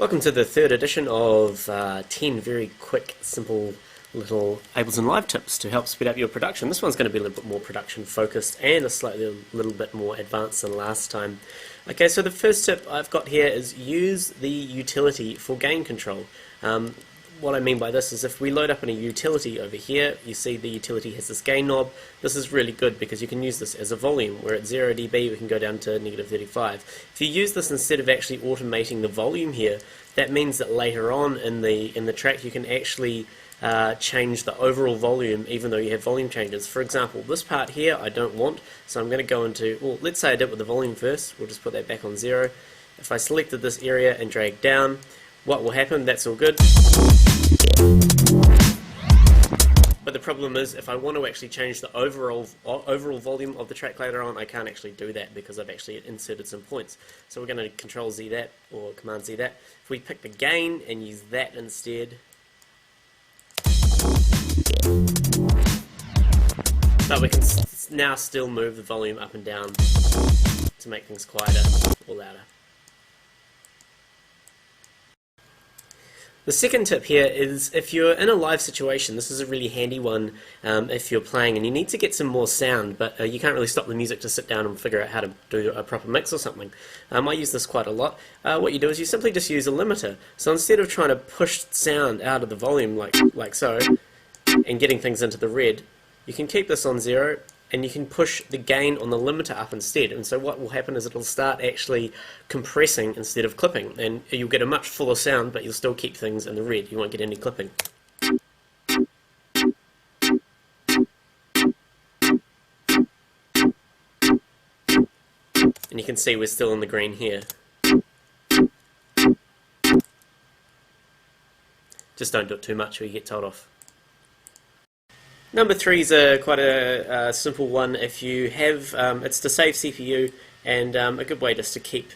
Welcome to the third edition of 10 very quick, simple little Ableton Live tips to help speed up your production. This one's going to be a little bit more production focused and a little bit more advanced than last time. Okay, so the first tip I've got here is use the utility for gain control. What I mean by this is if we load up in a utility over here, you see the utility has this gain knob. This is really good because you can use this as a volume. We're at 0 dB, we can go down to -35. If you use this instead of actually automating the volume here, that means that later on in the track you can actually change the overall volume even though you have volume changes. For example, this part here I don't want, so I'm going to go into, well, let's say I did it with the volume first. We'll just put that back on 0. If I selected this area and drag down, what will happen? That's all good. But the problem is, if I want to actually change the overall volume of the track later on, I can't actually do that because I've actually inserted some points. So we're going to Control Z that, or Command Z that. If we pick the gain and use that instead, but we can now still move the volume up and down to make things quieter or louder. The second tip here is if you're in a live situation, this is a really handy one if you're playing and you need to get some more sound, but you can't really stop the music to sit down and figure out how to do a proper mix or something. I use this quite a lot. What you do is you simply just use a limiter. So instead of trying to push sound out of the volume like so, and getting things into the red, you can keep this on 0 and you can push the gain on the limiter up instead. And so what will happen is it'll start actually compressing instead of clipping, and you'll get a much fuller sound, but you'll still keep things in the red. You won't get any clipping. And you can see we're still in the green here. Just don't do it too much or you get told off. Number 3 is quite a simple one. If you have, it's to save CPU and a good way just to keep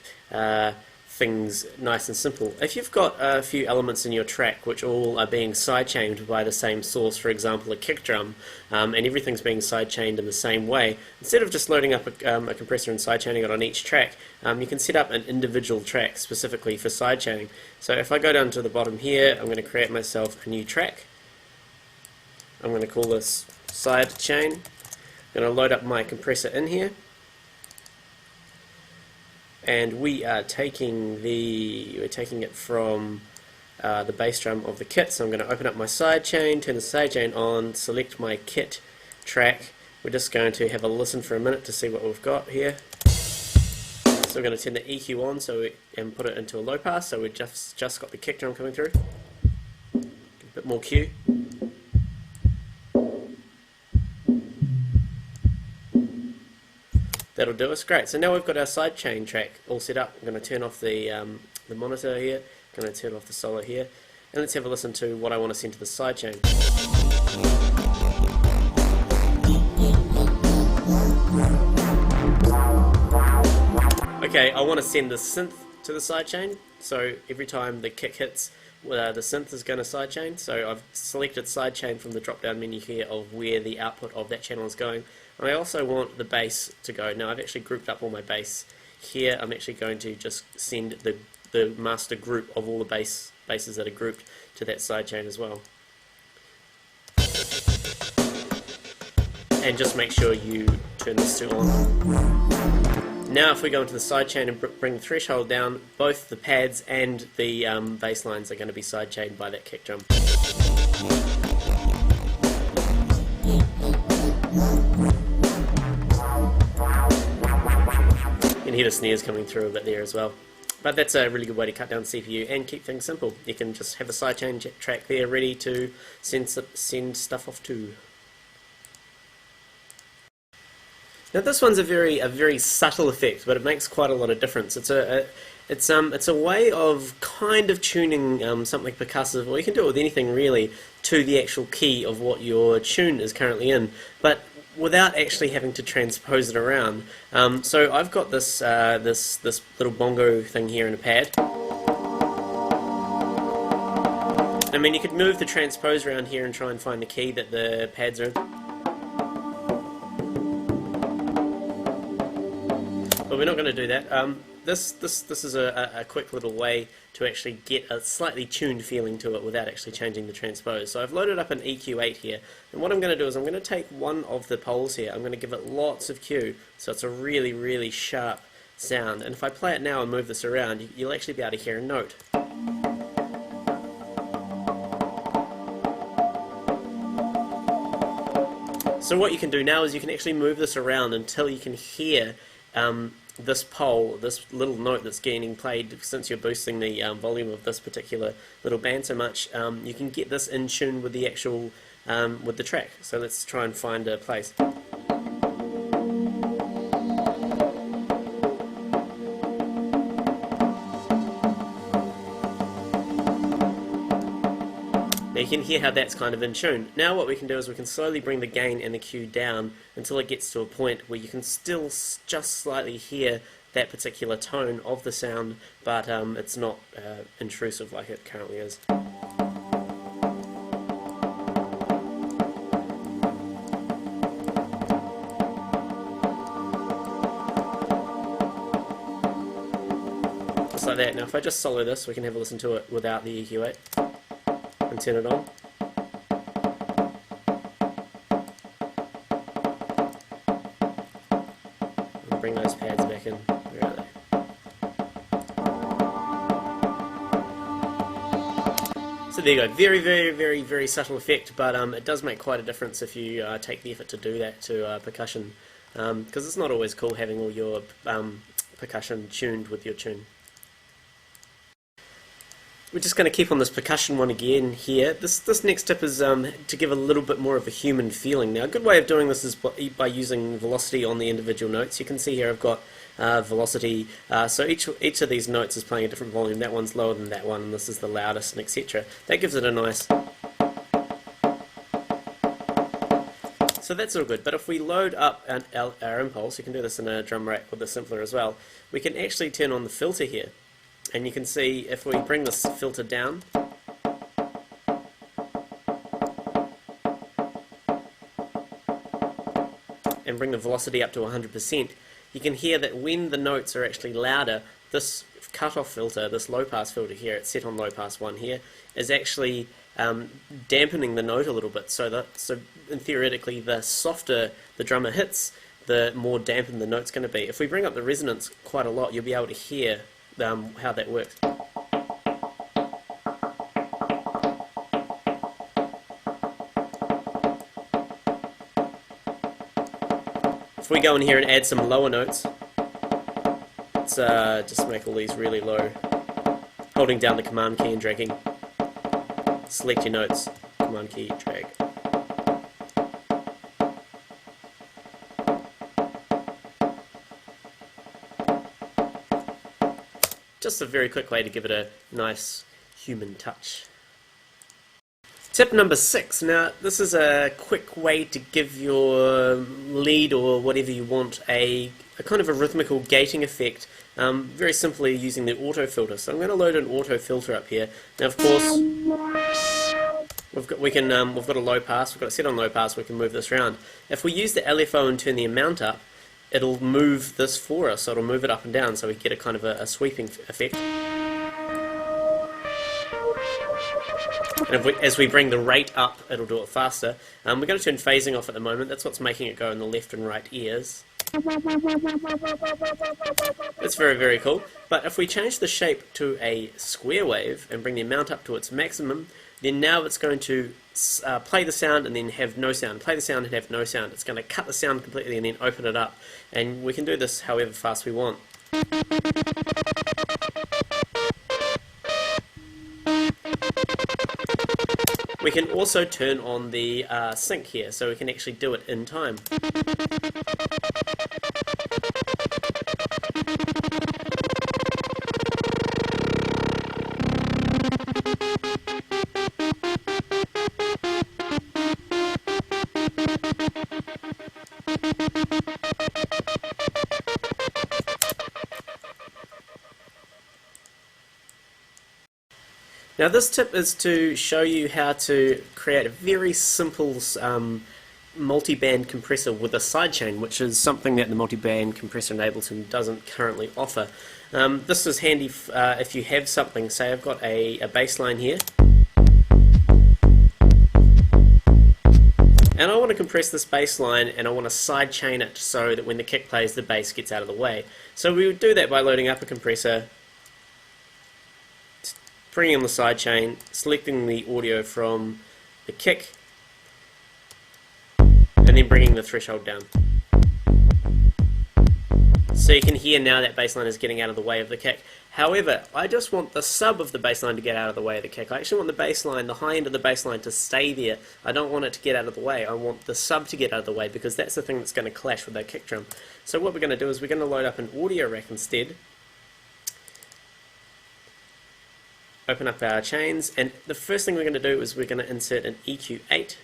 things nice and simple. If you've got a few elements in your track which all are being sidechained by the same source, for example a kick drum, and everything's being sidechained in the same way, instead of just loading up a compressor and sidechaining it on each track, you can set up an individual track specifically for sidechaining. So if I go down to the bottom here, I'm going to create myself a new track. I'm going to call this side chain. I'm going to load up my compressor in here, and we are taking it from the bass drum of the kit. So I'm going to open up my side chain, turn the side chain on, select my kit track. We're just going to have a listen for a minute to see what we've got here. So we're going to turn the EQ on and put it into a low pass, so we've just got the kick drum coming through. A bit more Q. That'll do us. Great. So now we've got our sidechain track all set up. I'm going to turn off the monitor here. I'm going to turn off the solo here. And let's have a listen to what I want to send to the sidechain. Okay, I want to send the synth to the sidechain. So every time the kick hits, the synth is going to sidechain. So I've selected sidechain from the drop-down menu here of where the output of that channel is going. And I also want the bass to go. Now I've actually grouped up all my bass here. I'm actually going to just send the master group of all the basses that are grouped to that sidechain as well. And just make sure you turn this to on. Now if we go into the sidechain and bring the threshold down, both the pads and the bass lines are going to be sidechained by that kick drum. You can hear the snares coming through a bit there as well. But that's a really good way to cut down CPU and keep things simple. You can just have a sidechain track there ready to send stuff off to. Now this one's a very subtle effect, but it makes quite a lot of difference. It's a way of kind of tuning something percussive, or you can do it with anything really, to the actual key of what your tune is currently in, but without actually having to transpose it around. So I've got this little bongo thing here in a pad. I mean, you could move the transpose around here and try and find the key that the pads are in. But we're not going to do that. this is a quick little way to actually get a slightly tuned feeling to it without actually changing the transpose. So I've loaded up an EQ8 here, and what I'm going to do is I'm going to take one of the poles here, I'm going to give it lots of Q, so it's a really, really sharp sound, and if I play it now and move this around, you'll actually be able to hear a note. So what you can do now is you can actually move this around until you can hear this pole, this little note that's getting played. Since you're boosting the volume of this particular little band so much, you can get this in tune with the actual, with the track. So let's try and find a place. Now you can hear how that's kind of in tune. Now what we can do is we can slowly bring the gain and the Q down until it gets to a point where you can still just slightly hear that particular tone of the sound, but it's not intrusive like it currently is. Just like that. Now if I just solo this, we can have a listen to it without the EQ8. And turn it on. And bring those pads back in. Where are they? So there you go. Very, very, very, very subtle effect, but it does make quite a difference if you take the effort to do that to percussion, because it's not always cool having all your percussion tuned with your tune. We're just going to keep on this percussion one again here. This next tip is to give a little bit more of a human feeling. Now a good way of doing this is by using velocity on the individual notes. You can see here I've got velocity, so each of these notes is playing a different volume. That one's lower than that one, and this is the loudest, and etc. That gives it a nice... So that's all good, but if we load up our impulse, you can do this in a drum rack with the simpler as well, we can actually turn on the filter here. And you can see if we bring this filter down, and bring the velocity up to 100%, you can hear that when the notes are actually louder, this cutoff filter, this low pass filter here, it's set on low pass 1 here, is actually dampening the note a little bit, so theoretically the softer the drummer hits, the more dampened the note's going to be. If we bring up the resonance quite a lot, you'll be able to hear how that works. If we go in here and add some lower notes, let's just make all these really low, holding down the command key and dragging, select your notes, command key, drag. Just a very quick way to give it a nice human touch. Tip number 6. Now this is a quick way to give your lead or whatever you want a kind of a rhythmical gating effect, very simply using the auto filter. So I'm going to load an auto filter up here. Now of course we've got a low pass, we've got it set on low pass, we can move this around. If we use the LFO and turn the amount up, it'll move this for us, so it'll move it up and down, so we get a kind of a sweeping effect. And as we bring the rate up, it'll do it faster. We're going to turn phasing off at the moment. That's what's making it go in the left and right ears. That's very, very cool. But if we change the shape to a square wave and bring the amount up to its maximum, then now it's going to play the sound and then have no sound, play the sound and have no sound. It's going to cut the sound completely and then open it up, and we can do this however fast we want. We can also turn on the sync here, so we can actually do it in time. Now this tip is to show you how to create a very simple multi-band compressor with a sidechain, which is something that the multi-band compressor in Ableton doesn't currently offer. This is handy if you have something, say I've got a bass line here, and I want to compress this bass line and I want to sidechain it so that when the kick plays the bass gets out of the way. So we would do that by loading up a compressor, bringing on the sidechain, selecting the audio from the kick, and then bringing the threshold down. So you can hear now that bass line is getting out of the way of the kick. However, I just want the sub of the bass line to get out of the way of the kick. I actually want the bass line, the high end of the bass line, to stay there. I don't want it to get out of the way. I want the sub to get out of the way, because that's the thing that's going to clash with that kick drum. So what we're going to do is we're going to load up an audio rack instead. Open up our chains, and the first thing we're going to do is we're going to insert an EQ8,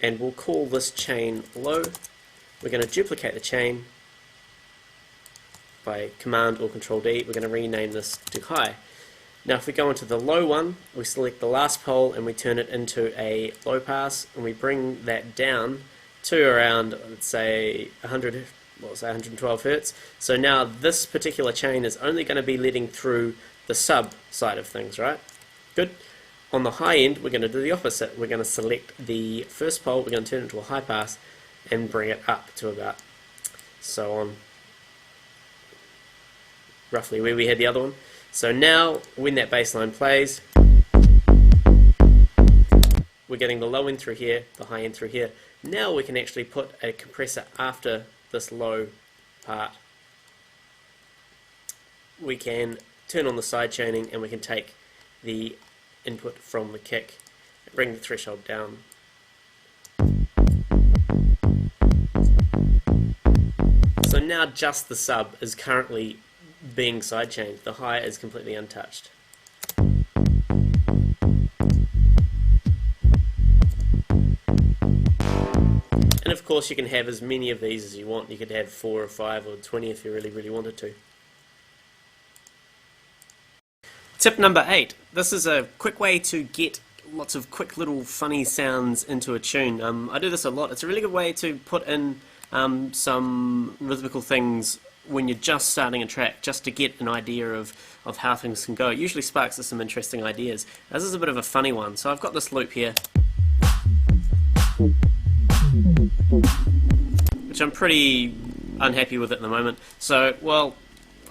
and we'll call this chain low. We're going to duplicate the chain by Command or Control D. We're going to rename this to high. Now if we go into the low one, we select the last pole and we turn it into a low pass, and we bring that down to around, let's say 112 Hertz. So now this particular chain is only going to be letting through the sub side of things, right? Good. On the high end, we're going to do the opposite. We're going to select the first pole, we're going to turn it into a high pass, and bring it up to about, so on, roughly where we had the other one. So now, when that bass line plays, we're getting the low end through here, the high end through here. Now we can actually put a compressor after this low part. We can turn on the side chaining, and we can take the input from the kick and bring the threshold down. So now just the sub is currently being sidechained. The high is completely untouched. And of course you can have as many of these as you want. You could have 4 or 5 or 20 if you really wanted to. Tip number 8. This is a quick way to get lots of quick little funny sounds into a tune. I do this a lot. It's a really good way to put in some rhythmical things when you're just starting a track, just to get an idea of how things can go. It usually sparks some interesting ideas. This is a bit of a funny one. So I've got this loop here, which I'm pretty unhappy with at the moment. So, well,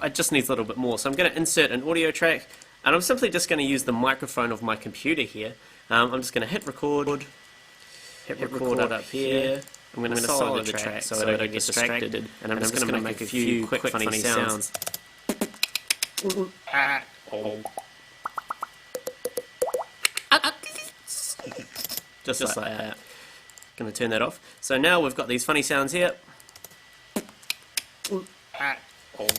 it just needs a little bit more. So I'm going to insert an audio track, and I'm simply just going to use the microphone of my computer here. I'm just going to hit record up here. I'm going to solo the track so I don't get distracted, and I'm just going to make a few quick funny sounds. Just like that. Going to turn that off. So now we've got these funny sounds here.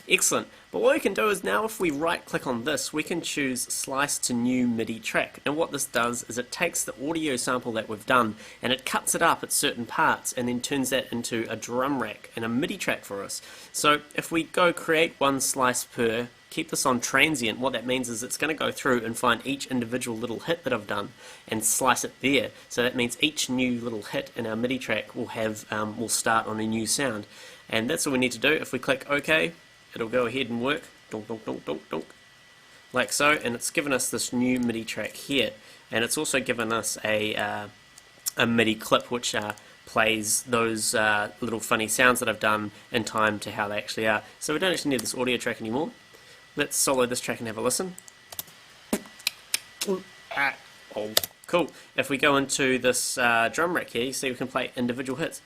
Excellent. But what we can do is now, if we right click on this, we can choose slice to new MIDI track. And what this does is it takes the audio sample that we've done and it cuts it up at certain parts and then turns that into a drum rack and a MIDI track for us. So if we go create one slice per, keep this on transient, what that means is it's going to go through and find each individual little hit that I've done and slice it there. So that means each new little hit in our MIDI track will have will start on a new sound. And that's all we need to do. If we click OK, it'll go ahead and work, donk, donk, donk, donk, donk, like so, and it's given us this new MIDI track here, and it's also given us a MIDI clip which plays those little funny sounds that I've done in time to how they actually are. So we don't actually need this audio track anymore. Let's solo this track and have a listen. Cool. If we go into this drum rack here, you see we can play individual hits.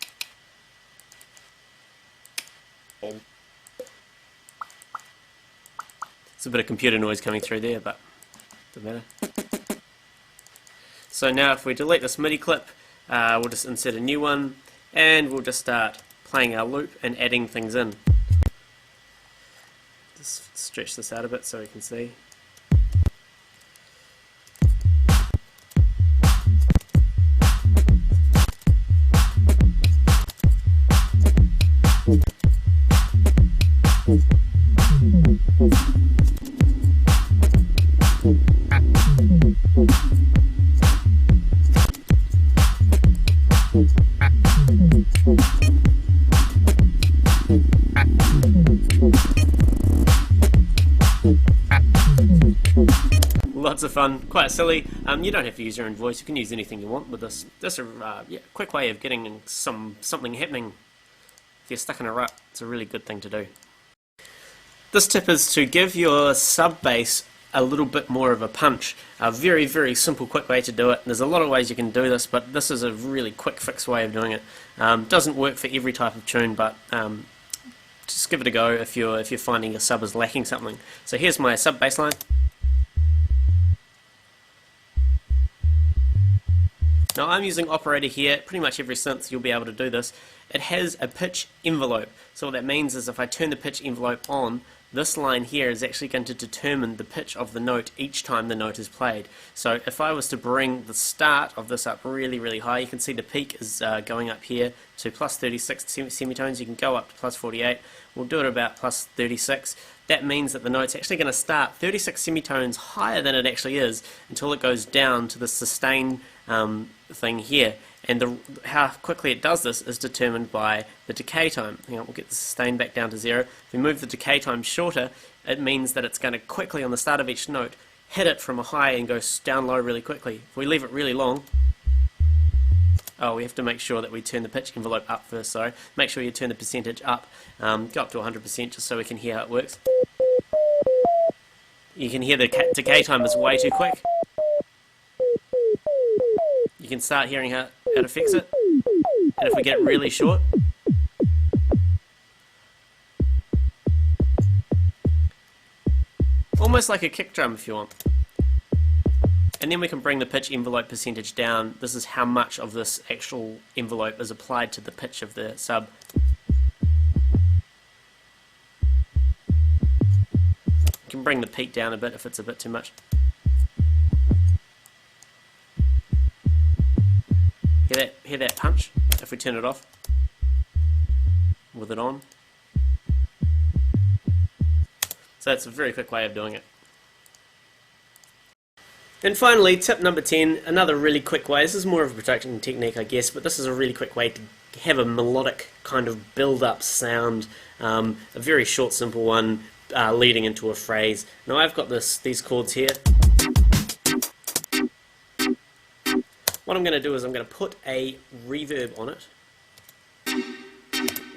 It's a bit of computer noise coming through there, but doesn't matter. So now if we delete this MIDI clip, we'll just insert a new one, and we'll just start playing our loop and adding things in. Just stretch this out a bit so we can see. Lots of fun, quite silly. You don't have to use your own voice, you can use anything you want with this. This is a quick way of getting something happening. If you're stuck in a rut, it's a really good thing to do. This tip is to give your sub bass a little bit more of a punch. A very, very simple, quick way to do it. There's a lot of ways you can do this, but this is a really quick fix way of doing it. Doesn't work for every type of tune, but just give it a go if you're finding your sub is lacking something. So here's my sub bass line. Now I'm using operator here. Pretty much every synth you'll be able to do this. It has a pitch envelope. So what that means is if I turn the pitch envelope on, this line here is actually going to determine the pitch of the note each time the note is played. So if I was to bring the start of this up really, really high, you can see the peak is going up here to plus 36 semitones. You can go up to plus 48. We'll do it about plus 36. That means that the note's actually going to start 36 semitones higher than it actually is until it goes down to the sustain thing here. And how quickly it does this is determined by the decay time. Hang on, we'll get the sustain back down to 0. If we move the decay time shorter, it means that it's going to quickly, on the start of each note, hit it from a high and go down low really quickly. If we leave it really long, we have to make sure that we turn the pitch envelope up first, sorry. Make sure you turn the percentage up, go up to 100% just so we can hear how it works. You can hear the decay time is way too quick. You can start hearing how it affects it. And if we get it really short, almost like a kick drum if you want. And then we can bring the pitch envelope percentage down. This is how much of this actual envelope is applied to the pitch of the sub. You can bring the peak down a bit if it's a bit too much. Hear that punch if we turn it off with it on. So that's a very quick way of doing it. And finally, tip number 10, another really quick way. This is more of a production technique, I guess, but this is a really quick way to have a melodic kind of build-up sound, a very short, simple one leading into a phrase. Now I've got these chords here. What I'm going to do is I'm going to put a reverb on it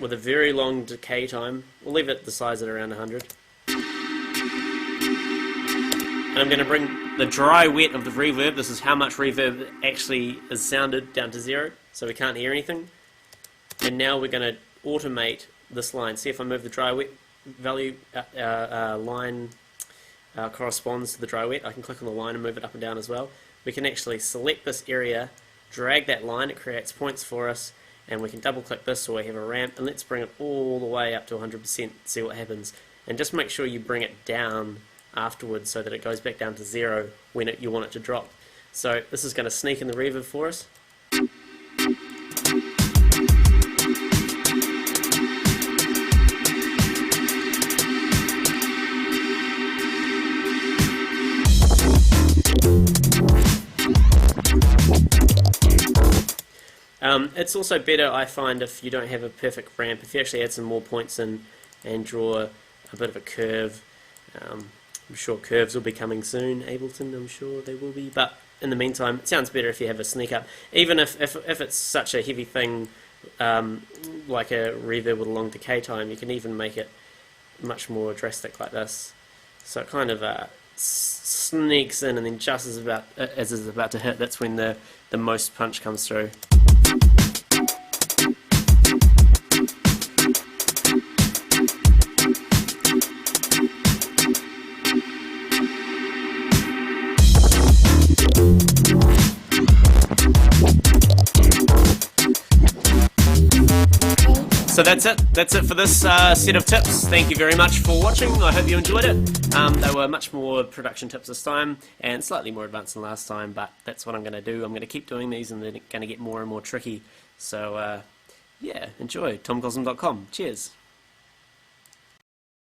with a very long decay time. We'll leave it the size at around 100. And I'm going to bring the dry wet of the reverb, this is how much reverb actually is sounded, down to 0, so we can't hear anything. And now we're going to automate this line. See if I move the dry wet value, line corresponds to the dry wet. I can click on the line and move it up and down as well. We can actually select this area, drag that line, it creates points for us, and we can double click this so we have a ramp, and let's bring it all the way up to 100%, see what happens. And just make sure you bring it down afterwards so that it goes back down to 0 when you want it to drop. So this is going to sneak in the reverb for us. It's also better, I find, if you don't have a perfect ramp, if you actually add some more points in and draw a bit of a curve. I'm sure curves will be coming soon, Ableton, I'm sure they will be, but in the meantime, it sounds better if you have a sneak up. Even if it's such a heavy thing, like a reverb with a long decay time, you can even make it much more drastic like this. So it kind of sneaks in, and then just as it's about to hit, that's when the most punch comes through. So that's it for this set of tips. Thank you very much for watching. I hope you enjoyed it. They were much more production tips this time and slightly more advanced than last time, but that's what I'm going to do. I'm going to keep doing these and they're going to get more and more tricky. So yeah, enjoy. TomCosm.com. Cheers.